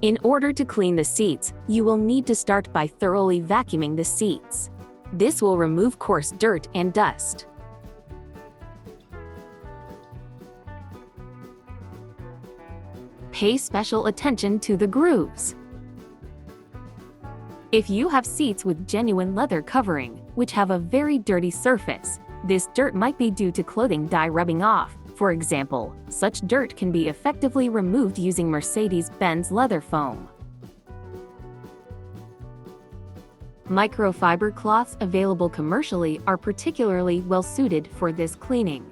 In order to clean the seats, you will need to start by thoroughly vacuuming the seats. This will remove coarse dirt and dust. Pay special attention to the grooves. If you have seats with genuine leather covering, which have a very dirty surface, this dirt might be due to clothing dye rubbing off. For example, such dirt can be effectively removed using Mercedes-Benz leather foam. Microfiber cloths available commercially are particularly well suited for this cleaning.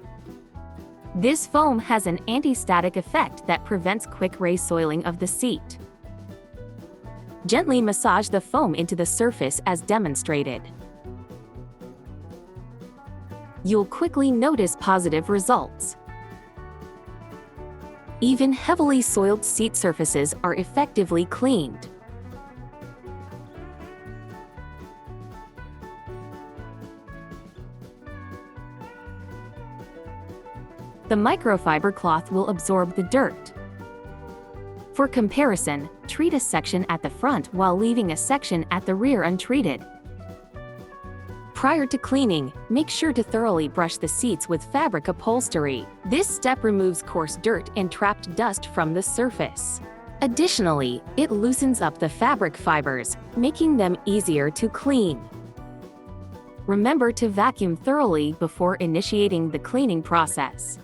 This foam has an anti-static effect that prevents quick re-soiling of the seat. Gently massage the foam into the surface as demonstrated. You'll quickly notice positive results. Even heavily soiled seat surfaces are effectively cleaned. The microfiber cloth will absorb the dirt. For comparison, treat a section at the front while leaving a section at the rear untreated. Prior to cleaning, make sure to thoroughly brush the seats with fabric upholstery. This step removes coarse dirt and trapped dust from the surface. Additionally, it loosens up the fabric fibers, making them easier to clean. Remember to vacuum thoroughly before initiating the cleaning process.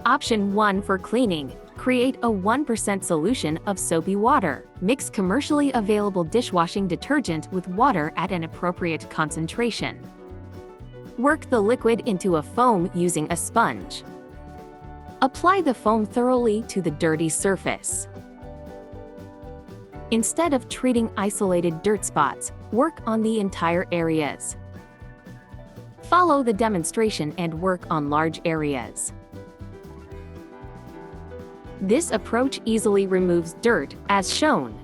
Option 1 for cleaning. Create a 1% solution of soapy water. Mix commercially available dishwashing detergent with water at an appropriate concentration. Work the liquid into a foam using a sponge. Apply the foam thoroughly to the dirty surface. Instead of treating isolated dirt spots, work on the entire areas. Follow the demonstration and work on large areas. This approach easily removes dirt, as shown.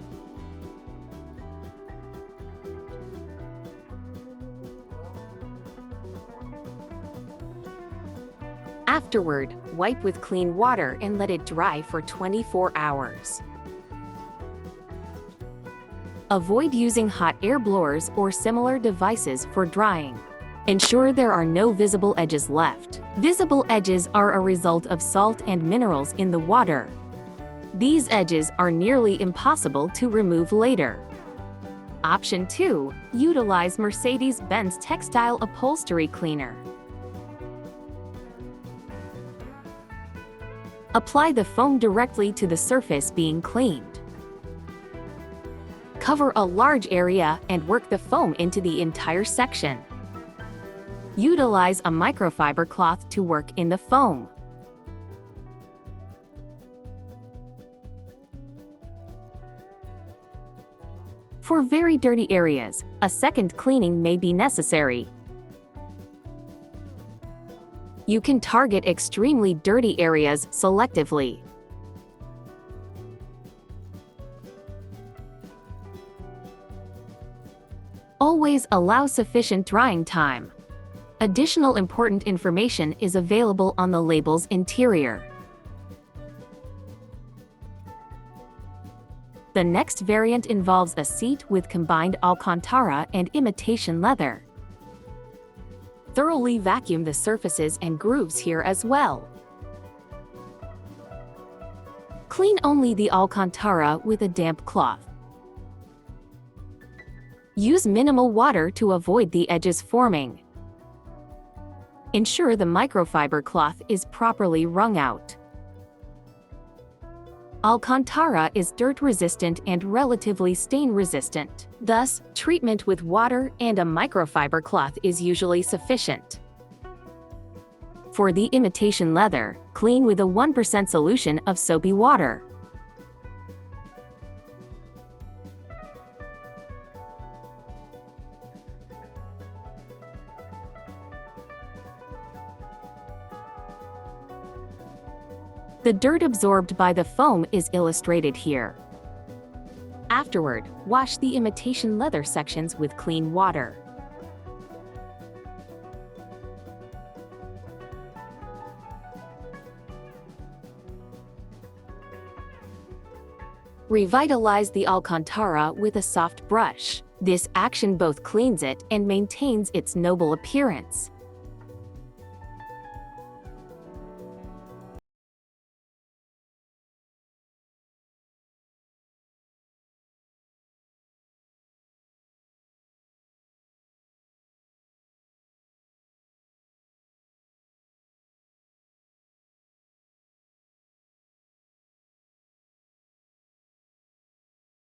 Afterward, wipe with clean water and let it dry for 24 hours. Avoid using hot air blowers or similar devices for drying. Ensure there are no visible edges left. Visible edges are a result of salt and minerals in the water. These edges are nearly impossible to remove later. Option 2. Utilize Mercedes-Benz Textile Upholstery Cleaner. Apply the foam directly to the surface being cleaned. Cover a large area and work the foam into the entire section. Utilize a microfiber cloth to work in the foam. For very dirty areas, a second cleaning may be necessary. You can target extremely dirty areas selectively. Always allow sufficient drying time. Additional important information is available on the label's interior. The next variant involves a seat with combined Alcantara and imitation leather. Thoroughly vacuum the surfaces and grooves here as well. Clean only the Alcantara with a damp cloth. Use minimal water to avoid the edges forming. Ensure the microfiber cloth is properly wrung out. Alcantara is dirt-resistant and relatively stain-resistant. Thus, treatment with water and a microfiber cloth is usually sufficient. For the imitation leather, clean with a 1% solution of soapy water. The dirt absorbed by the foam is illustrated here. Afterward, wash the imitation leather sections with clean water. Revitalize the Alcantara with a soft brush. This action both cleans it and maintains its noble appearance.